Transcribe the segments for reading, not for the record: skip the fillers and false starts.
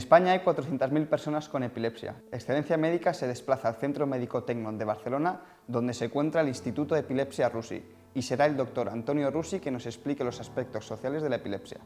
España hay 400.000 personas con epilepsia. Excelencia Médica se desplaza al Centro Médico Tecnon de Barcelona, donde se encuentra el Instituto de Epilepsia Rusi, y será el doctor Antonio Rusi que nos explique los aspectos sociales de la epilepsia.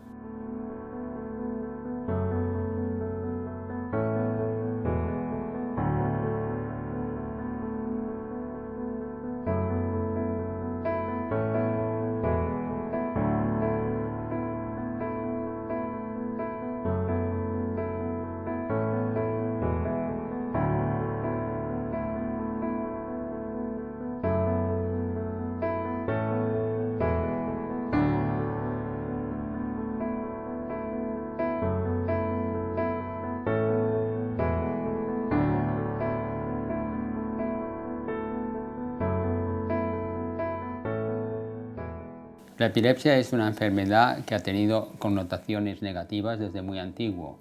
La epilepsia es una enfermedad que ha tenido connotaciones negativas desde muy antiguo.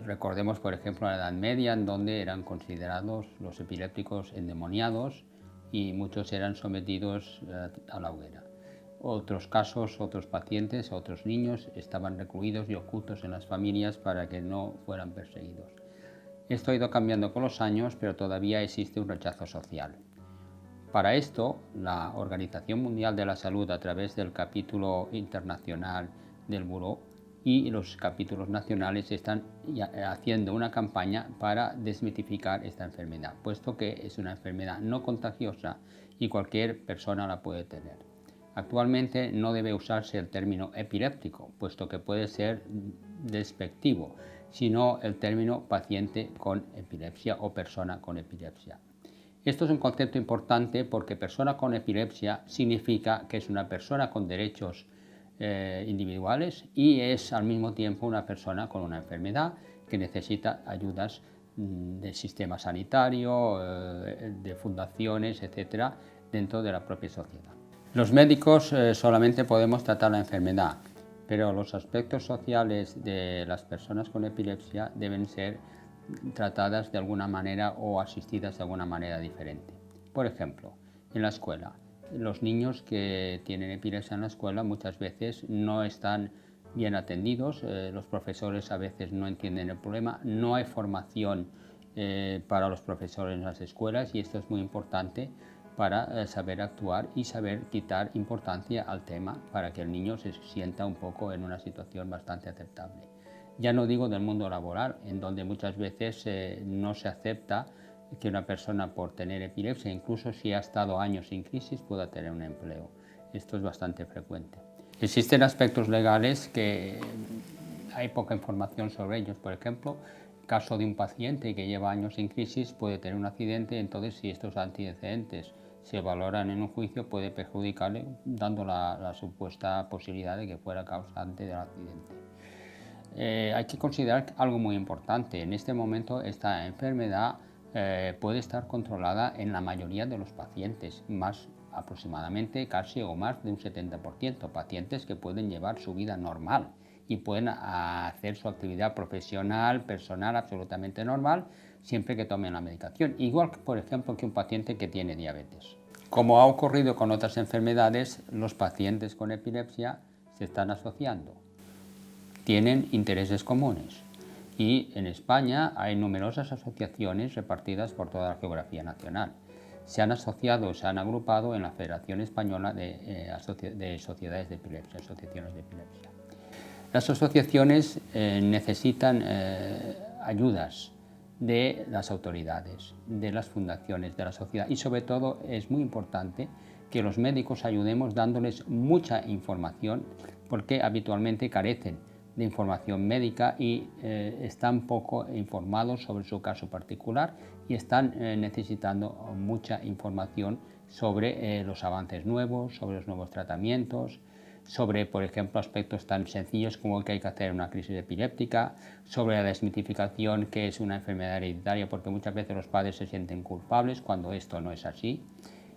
Recordemos, por ejemplo, la Edad Media, en donde eran considerados los epilépticos endemoniados y muchos eran sometidos a la hoguera. Otros casos, otros pacientes, otros niños estaban recluidos y ocultos en las familias para que no fueran perseguidos. Esto ha ido cambiando con los años, pero todavía existe un rechazo social. Para esto, la Organización Mundial de la Salud, a través del capítulo internacional del Buró y los capítulos nacionales, están haciendo una campaña para desmitificar esta enfermedad, puesto que es una enfermedad no contagiosa y cualquier persona la puede tener. Actualmente no debe usarse el término epiléptico, puesto que puede ser despectivo, sino el término paciente con epilepsia o persona con epilepsia. Esto es un concepto importante porque persona con epilepsia significa que es una persona con derechos individuales y es al mismo tiempo una persona con una enfermedad que necesita ayudas del sistema sanitario, de fundaciones, etcétera, dentro de la propia sociedad. Los médicos solamente podemos tratar la enfermedad, pero los aspectos sociales de las personas con epilepsia deben ser tratadas de alguna manera o asistidas de alguna manera diferente. Por ejemplo, en la escuela, los niños que tienen epilepsia en la escuela muchas veces no están bien atendidos, los profesores a veces no entienden el problema, no hay formación para los profesores en las escuelas y esto es muy importante para saber actuar y saber quitar importancia al tema para que el niño se sienta un poco en una situación bastante aceptable. Ya no digo del mundo laboral, en donde muchas veces no se acepta que una persona por tener epilepsia, incluso si ha estado años sin crisis, pueda tener un empleo. Esto es bastante frecuente. Existen aspectos legales que hay poca información sobre ellos. Por ejemplo, el caso de un paciente que lleva años sin crisis puede tener un accidente, entonces si estos antecedentes se valoran en un juicio puede perjudicarle, dando la supuesta posibilidad de que fuera causante del accidente. Hay que considerar algo muy importante. En este momento esta enfermedad puede estar controlada en la mayoría de los pacientes, más aproximadamente casi o más de un 70%, pacientes que pueden llevar su vida normal y pueden hacer su actividad profesional, personal absolutamente normal, siempre que tomen la medicación. Igual, por ejemplo, que un paciente que tiene diabetes. Como ha ocurrido con otras enfermedades, los pacientes con epilepsia se están asociando. Tienen intereses comunes y en España hay numerosas asociaciones repartidas por toda la geografía nacional. Se han asociado, se han agrupado en la Federación Española de Sociedades de Epilepsia, asociaciones de epilepsia. Las asociaciones necesitan ayudas de las autoridades, de las fundaciones, de la sociedad y sobre todo es muy importante que los médicos ayudemos dándoles mucha información porque habitualmente carecen de información médica y están poco informados sobre su caso particular y están necesitando mucha información sobre los avances nuevos, sobre los nuevos tratamientos, sobre, por ejemplo, aspectos tan sencillos como que hay que hacer una crisis epiléptica, sobre la desmitificación que es una enfermedad hereditaria porque muchas veces los padres se sienten culpables cuando esto no es así,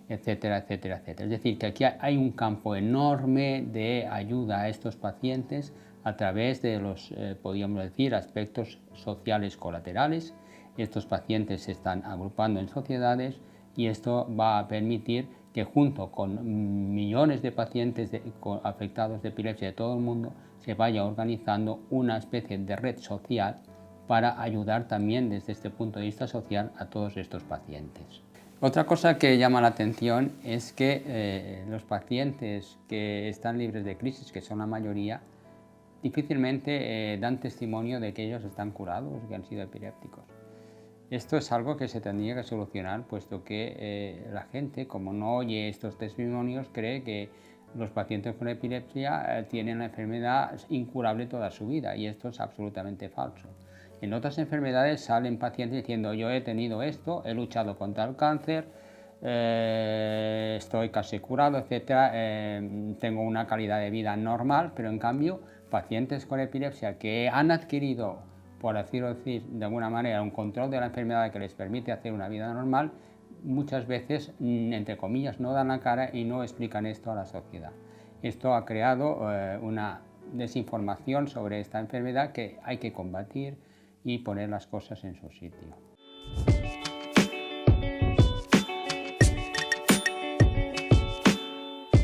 etcétera, etcétera, etcétera. Es decir, que aquí hay un campo enorme de ayuda a estos pacientes a través de los, podríamos decir, aspectos sociales colaterales. Estos pacientes se están agrupando en sociedades y esto va a permitir que junto con millones de pacientes afectados de epilepsia de todo el mundo se vaya organizando una especie de red social para ayudar también desde este punto de vista social a todos estos pacientes. Otra cosa que llama la atención es que los pacientes que están libres de crisis, que son la mayoría, difícilmente dan testimonio de que ellos están curados, que han sido epilépticos. Esto es algo que se tendría que solucionar, puesto que la gente, como no oye estos testimonios, cree que los pacientes con epilepsia tienen la enfermedad incurable toda su vida, y esto es absolutamente falso. En otras enfermedades salen pacientes diciendo: yo he tenido esto, he luchado contra el cáncer, estoy casi curado, etcétera, tengo una calidad de vida normal, pero en cambio pacientes con epilepsia que han adquirido, por decirlo de alguna manera, un control de la enfermedad que les permite hacer una vida normal, muchas veces, entre comillas, no dan la cara y no explican esto a la sociedad. Esto ha creado una desinformación sobre esta enfermedad que hay que combatir y poner las cosas en su sitio.